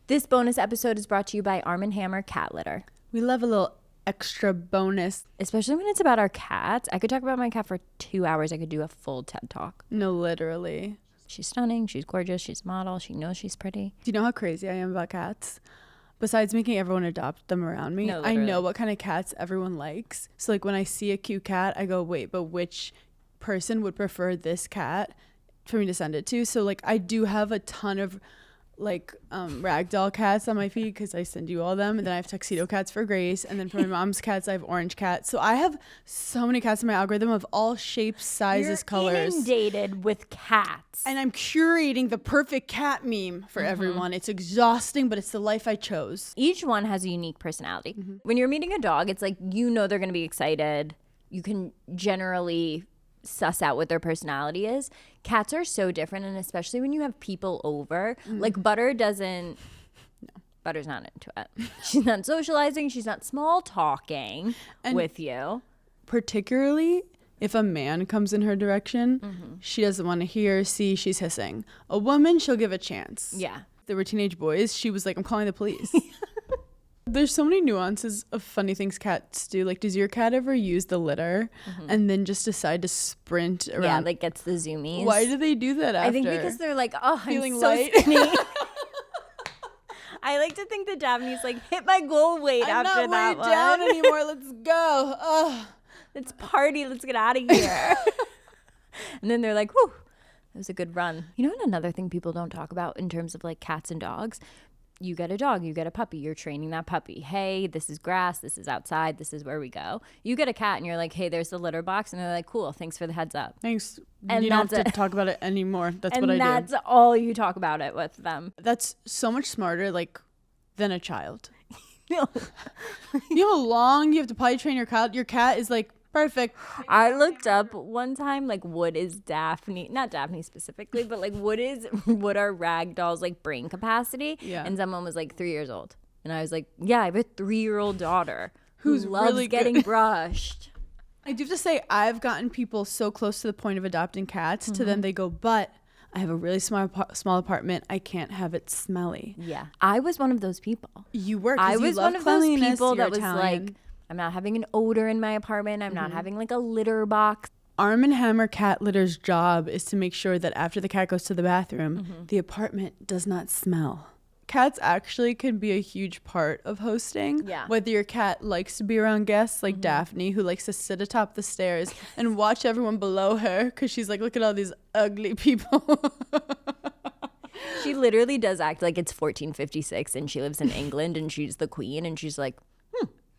This bonus episode is brought to you by Arm & Hammer Cat Litter. We love a little extra bonus. Especially when it's about our cats. I could talk about my cat for 2 hours. I could do a full TED Talk. No, literally. She's stunning. She's gorgeous. She's a model. She knows she's pretty. Do you know how crazy I am about cats? Besides making everyone adopt them around me, I know what kind of cats everyone likes. So like when I see a cute cat, I go, wait, but which person would prefer this cat for me to send it to? So like I do have a ton of like ragdoll cats on my feed because I send you all them, and then I have tuxedo cats for Grace, and then for my mom's cats I have orange cats. So I have so many cats in my algorithm of all shapes, sizes, colors. Inundated with cats, and I'm curating the perfect cat meme for everyone. It's exhausting, but it's the life I chose. Each one has a unique personality. When you're meeting a dog, it's like they're going to be excited. You can generally suss out what their personality is. Cats are so different, and especially when you have people over. Like Butter's not into it. She's not socializing. She's not small talking with you. Particularly if a man comes in her direction, she doesn't want to hear, see, she's hissing. A woman, she'll give a chance. Yeah. If they were teenage boys, she was like, I'm calling the police. There's so many nuances of funny things cats do. Like, does your cat ever use the litter and then just decide to sprint around? Yeah, like gets the zoomies. Why do they do that after? I think because they're like, oh, feeling I'm so light. skinny. I like to think that Daphne's like, hit my goal weight after that one. I'm not weighed down anymore. Let's go. Oh. Let's party. Let's get out of here. And then they're like, whew, that was a good run. You know, another thing people don't talk about in terms of like cats and dogs? You get a dog, you get a puppy, you're training that puppy. Hey, this is grass, this is outside, this is where we go. You get a cat and you're like, hey, there's the litter box. And they're like, cool, thanks for the heads up. Thanks. And you don't have to talk about it anymore. That's what I do. And that's all you talk about it with them. That's so much smarter, like, than a child. You know how long you have to potty train your cat? Your cat is like, perfect. I looked up one time, like, what is Daphne, not Daphne specifically, but like what are ragdoll's like brain capacity? Yeah. And someone was like 3 years old. And I was like, yeah, I have a 3-year-old daughter who loves really getting brushed. I do have to say, I've gotten people so close to the point of adopting cats to them they go, but I have a really small apartment. I can't have it smelly. Yeah. I was one of those people. You were, I because you was love one of those cleanliness, people you're that was Italian. like, I'm not having an odor in my apartment. I'm not having like a litter box. Arm & Hammer Cat Litter's job is to make sure that after the cat goes to the bathroom, the apartment does not smell. Cats actually can be a huge part of hosting. Yeah. Whether your cat likes to be around guests like Daphne, who likes to sit atop the stairs and watch everyone below her because she's like, look at all these ugly people. She literally does act like it's 1456 and she lives in England and she's the queen and she's like,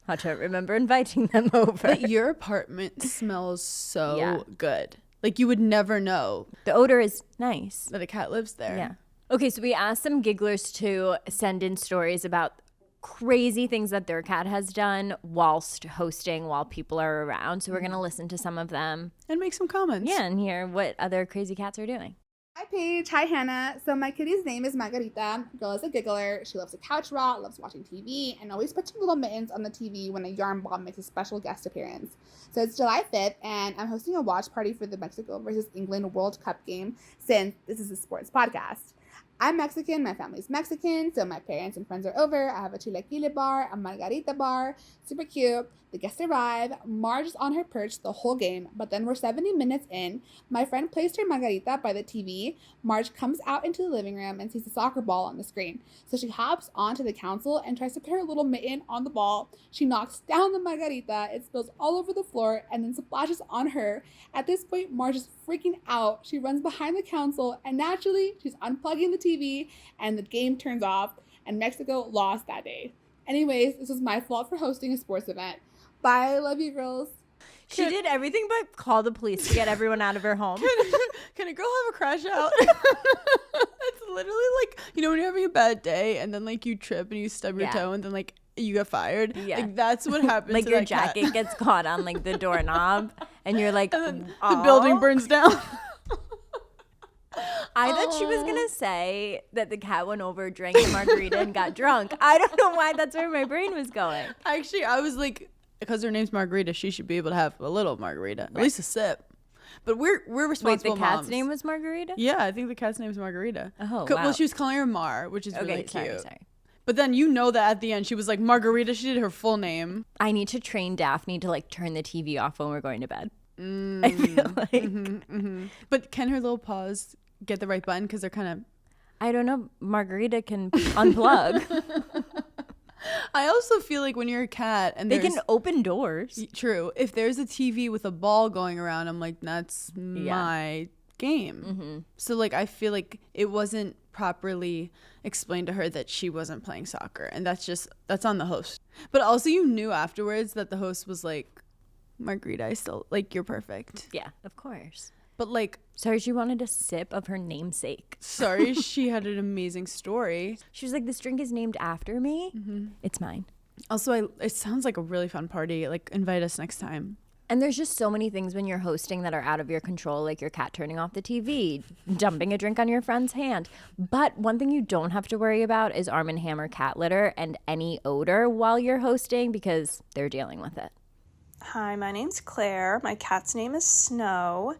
I don't remember inviting them over. But your apartment smells so good. Like you would never know. The odor is nice. That a cat lives there. Yeah. Okay, so we asked some gigglers to send in stories about crazy things that their cat has done whilst hosting while people are around. So we're going to listen to some of them. And make some comments. Yeah, and hear what other crazy cats are doing. Hi Paige, hi Hannah. So my kitty's name is Margarita. Girl is a giggler. She loves to couch rot, loves watching TV, and always puts her little mittens on the TV when a yarn bomb makes a special guest appearance. So it's July 5th, and I'm hosting a watch party for the Mexico versus England World Cup game since this is a sports podcast. I'm Mexican, my family's Mexican, so my parents and friends are over. I have a chilaquile bar, a margarita bar, super cute. The guests arrive. Marge is on her perch the whole game, but then we're 70 minutes in. My friend placed her margarita by the TV. Marge comes out into the living room and sees a soccer ball on the screen. So she hops onto the console and tries to put her little mitten on the ball. She knocks down the margarita. It spills all over the floor and then splashes on her. At this point, Marge is freaking out. She runs behind the console and naturally she's unplugging the TV and the game turns off and Mexico lost that day. Anyways, this was my fault for hosting a sports event. Bye, love you girls. She did everything but call the police to get everyone out of her home. Can a girl have a crash out? It's literally like, you know, when you're having a bad day and then like you trip and you stub your toe and then like you get fired. Yeah. Like that's what happens. Like to your that cat. jacket gets caught on like the doorknob and you're like, and the building burns down. I thought she was going to say that the cat went over, drank the margarita, and got drunk. I don't know why that's where my brain was going. Actually, I was like, because her name's Margarita, she should be able to have a little margarita, at least a sip. But we're responsible. Wait, the cat's moms. name was Margarita? Yeah, I think the cat's name is Margarita. Oh, wow. Well, she was calling her Mar, which is really cute. Sorry. But then you know that at the end she was like Margarita. She did her full name. I need to train Daphne to like turn the TV off when we're going to bed. I feel like. But can her little paws get the right button? Because they're kind of... I don't know. Margarita can unplug. I also feel like when you're a cat and they can open doors. True. If there's a TV with a ball going around, I'm like, that's my game. So like I feel like it wasn't properly explained to her that she wasn't playing soccer, and that's on the host. But also you knew afterwards that the host was like, Margarita, I still like, you're perfect. Yeah, of course. But like, sorry, she wanted a sip of her namesake. Sorry, she had an amazing story. She was like, this drink is named after me. It's mine. Also, it sounds like a really fun party. Like, invite us next time. And there's just so many things when you're hosting that are out of your control, like your cat turning off the TV, dumping a drink on your friend's hand. But one thing you don't have to worry about is Arm & Hammer cat litter and any odor while you're hosting, because they're dealing with it. Hi, my name's Claire. My cat's name is Snow.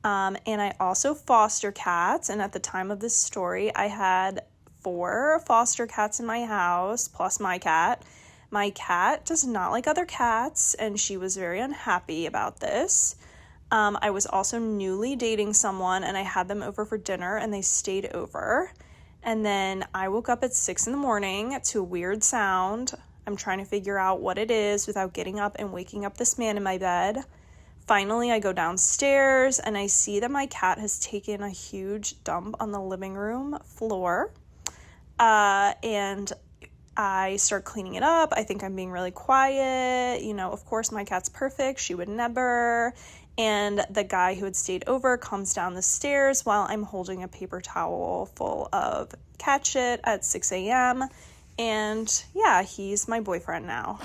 And I also foster cats. And at the time of this story, I had 4 foster cats in my house, plus my cat. My cat does not like other cats, and she was very unhappy about this. I was also newly dating someone, and I had them over for dinner, and they stayed over. And then I woke up at 6 a.m. to a weird sound. I'm trying to figure out what it is without getting up and waking up this man in my bed. Finally, I go downstairs, and I see that my cat has taken a huge dump on the living room floor. And I start cleaning it up. I think I'm being really quiet. You know, of course, my cat's perfect. She would never. And the guy who had stayed over comes down the stairs while I'm holding a paper towel full of cat shit at 6 a.m. And yeah, he's my boyfriend now.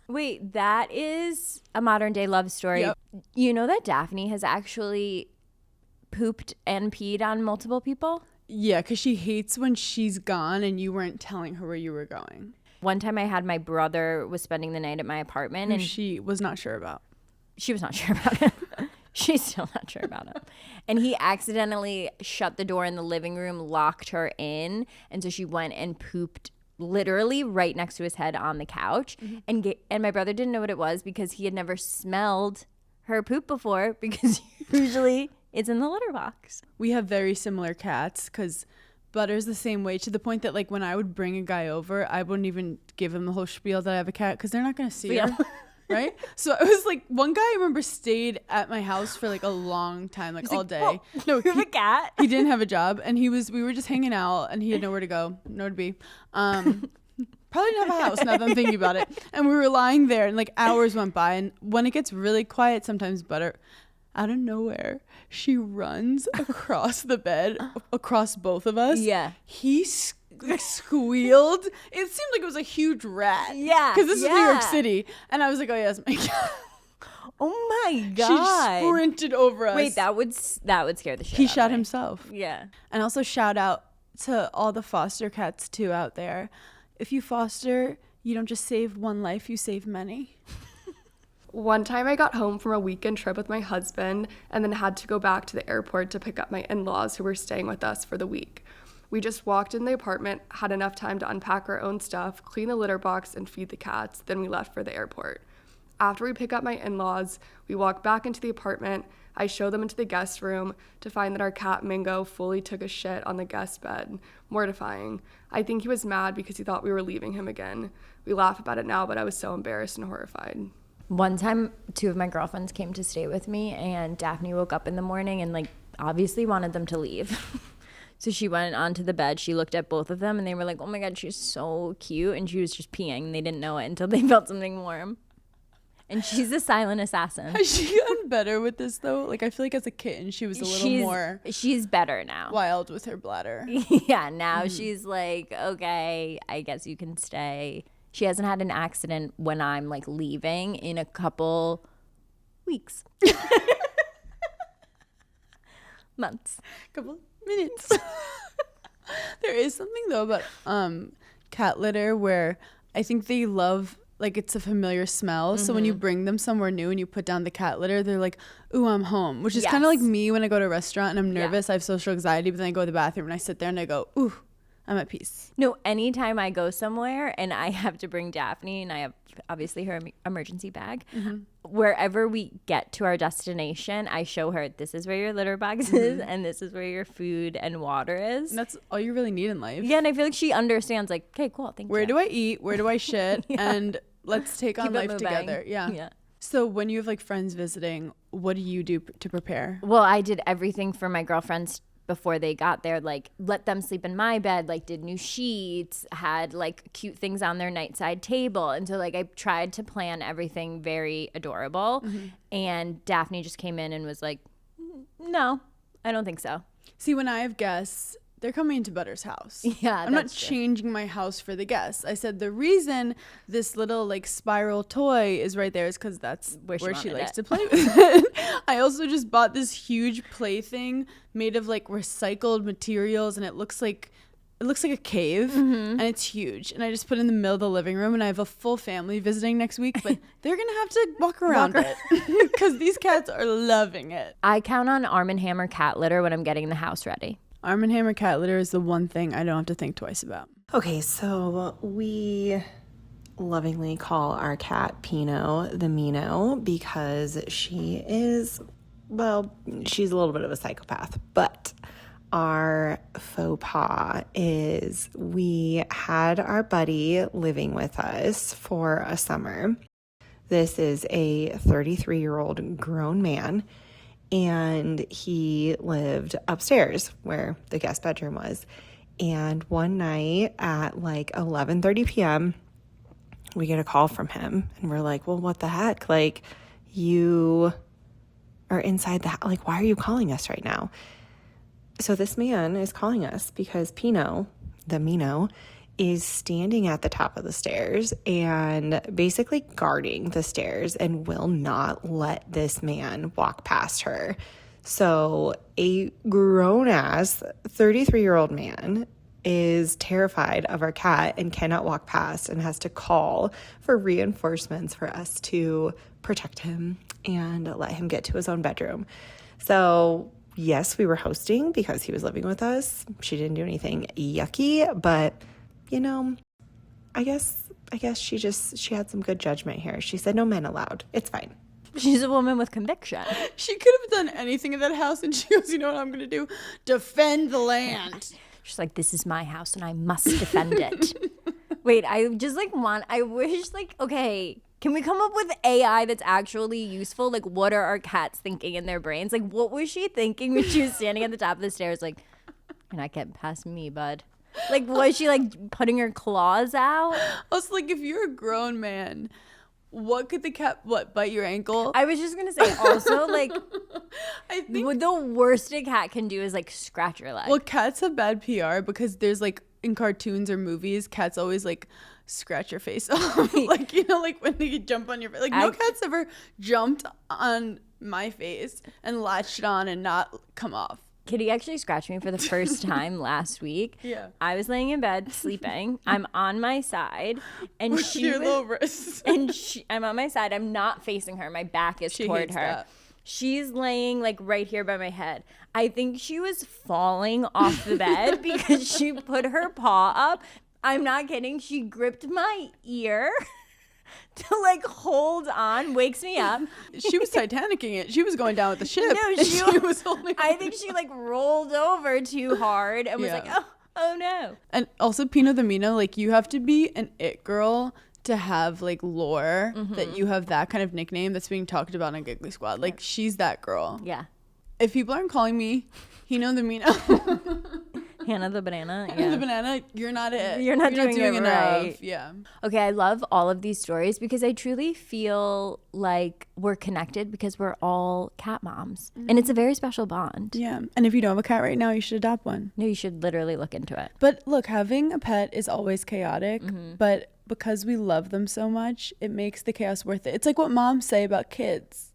Wait, that is a modern day love story. Yep. You know that Daphne has actually pooped and peed on multiple people? Yeah, because she hates when she's gone and you weren't telling her where you were going. One time I had my brother was spending the night at my apartment. And she was not sure about. She was not sure about him. She's still not sure about him. And he accidentally shut the door in the living room, locked her in. And so she went and pooped literally right next to his head on the couch. And my brother didn't know what it was because he had never smelled her poop before, because usually it's in the litter box. We have very similar cats because Butter's the same way, to the point that like when I would bring a guy over, I wouldn't even give him the whole spiel that I have a cat because they're not going to see her. Right? So it was like one guy I remember stayed at my house for like a long time, like all day. Whoa, no, you have a cat? He didn't have a job, and we were just hanging out, and he had nowhere to go, nowhere to be. Probably didn't have a house now that I'm thinking about it. And we were lying there, and like hours went by, and when it gets really quiet, sometimes Butter, out of nowhere, she runs across the bed, across both of us. Yeah. He squealed. It seemed like it was a huge rat. Yeah. Because this is New York City. And I was like, oh, yeah, that's my cat. Oh, my God. She sprinted over us. Wait, that would scare the shit out of me. He shot himself. Yeah. And also shout out to all the foster cats, too, out there. If you foster, you don't just save one life, you save many. One time I got home from a weekend trip with my husband and then had to go back to the airport to pick up my in-laws who were staying with us for the week. We just walked in the apartment, had enough time to unpack our own stuff, clean the litter box, and feed the cats, then we left for the airport. After we pick up my in-laws, we walk back into the apartment. I show them into the guest room to find that our cat Mingo fully took a shit on the guest bed. Mortifying. I think he was mad because he thought we were leaving him again. We laugh about it now, but I was so embarrassed and horrified. One time, 2 of my girlfriends came to stay with me, and Daphne woke up in the morning and like obviously wanted them to leave. So she went onto the bed, she looked at both of them, and they were like, oh my God, she's so cute. And she was just peeing, and they didn't know it until they felt something warm. And she's a silent assassin. Has she gotten better with this, though? Like, I feel like as a kitten, she was a little more... She's better now. Wild with her bladder. Yeah, now she's like, okay, I guess you can stay. She hasn't had an accident when I'm, like, leaving in a couple weeks. Months. Couple minutes. There is something though about cat litter where I think they love, like, it's a familiar smell. So when you bring them somewhere new and you put down the cat litter, they're like, ooh, I'm home. Which is kind of like me when I go to a restaurant and I'm nervous. I have social anxiety, but then I go to the bathroom and I sit there and I go, ooh, I'm at peace. No, anytime I go somewhere and I have to bring Daphne, and I have obviously her emergency bag, wherever we get to our destination, I show her, this is where your litter box is, and this is where your food and water is. And that's all you really need in life. Yeah, and I feel like she understands, like, okay, cool, thank you. Where do I eat? Where do I shit? And let's take on Keep it life moving. together. Yeah. So when you have like friends visiting, what do you do to prepare? Well, I did everything for my girlfriends before they got there, like let them sleep in my bed, like did new sheets, had like cute things on their nightside table. And so like I tried to plan everything very adorable. And Daphne just came in and was like, no, I don't think so. See, when I have guests, they're coming into Butter's house. Yeah, I'm not changing my house for the guests. I said the reason this little like spiral toy is right there is because that's where she likes to play with it. I also just bought this huge plaything made of like recycled materials, and it looks like a cave, and it's huge. And I just put it in the middle of the living room, and I have a full family visiting next week, but they're gonna have to walk around it because these cats are loving it. I count on Arm & Hammer cat litter when I'm getting the house ready. Arm & Hammer cat litter is the one thing I don't have to think twice about. Okay, so we lovingly call our cat Pino the Mino because she is, well, she's a little bit of a psychopath. But our faux pas is we had our buddy living with us for a summer. This is a 33-year-old grown man. And he lived upstairs where the guest bedroom was. And one night at like 11:30 p.m., we get a call from him. And we're like, well, what the heck? Like, you are inside the house. Like, why are you calling us right now? So this man is calling us because Pino, the Mino, is standing at the top of the stairs and basically guarding the stairs and will not let this man walk past her. So a grown-ass 33-year-old man is terrified of our cat and cannot walk past and has to call for reinforcements for us to protect him and let him get to his own bedroom. So yes, we were hosting because he was living with us. She didn't do anything yucky, but you know, I guess she had some good judgment here. She said no men allowed. It's fine. She's a woman with conviction. She could have done anything in that house, and she goes, you know what I'm going to do? Defend the land. She's like, this is my house and I must defend it. Wait, I wish okay, can we come up with AI that's actually useful? Like, what are our cats thinking in their brains? Like, what was she thinking when she was standing at the top of the stairs? Like, you're not getting past me, bud. Like, was she like putting her claws out? Also, like, if you're a grown man, what could the cat, bite your ankle? I was just gonna say also, like, I think what the worst a cat can do is like scratch your leg. Well, cats have bad PR because there's like in cartoons or movies, cats always like scratch your face off. Like, you know, like when they jump on your face. Like, no cat's ever jumped on my face and latched on and not come off. Kitty actually scratched me for the first time last week. Yeah. I was laying in bed sleeping. I'm on my side, and With your little wrists. And I'm on my side. I'm not facing her. My back is toward her. That. She's laying like right here by my head. I think she was falling off the bed because she put her paw up. I'm not kidding. She gripped my ear to like hold on, wakes me up. She was Titanicing it. She was going down with the ship. No, she was holding. I think she like rolled over too hard and was like, oh no. And also, Pino the Mino, like, you have to be an it girl to have like lore that you have that kind of nickname that's being talked about on Giggly Squad. Like, she's that girl. Yeah. If people aren't calling me Hino the Mino, Hannah the banana. Hannah the banana, you're not it. You're not doing it enough. right. Yeah. Okay, I love all of these stories because I truly feel like we're connected because we're all cat moms. And it's a very special bond. Yeah. And if you don't have a cat right now, you should adopt one. No, you should literally look into it. But look, having a pet is always chaotic, but because we love them so much, it makes the chaos worth it. It's like what moms say about kids.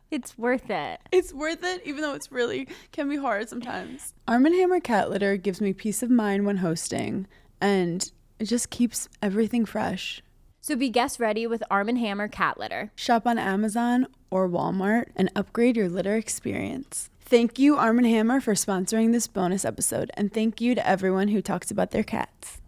It's worth it. It's worth it, even though it's really can be hard sometimes. Arm & Hammer cat litter gives me peace of mind when hosting, and it just keeps everything fresh. So be guest ready with Arm & Hammer cat litter. Shop on Amazon or Walmart and upgrade your litter experience. Thank you, Arm & Hammer, for sponsoring this bonus episode, and thank you to everyone who talks about their cats.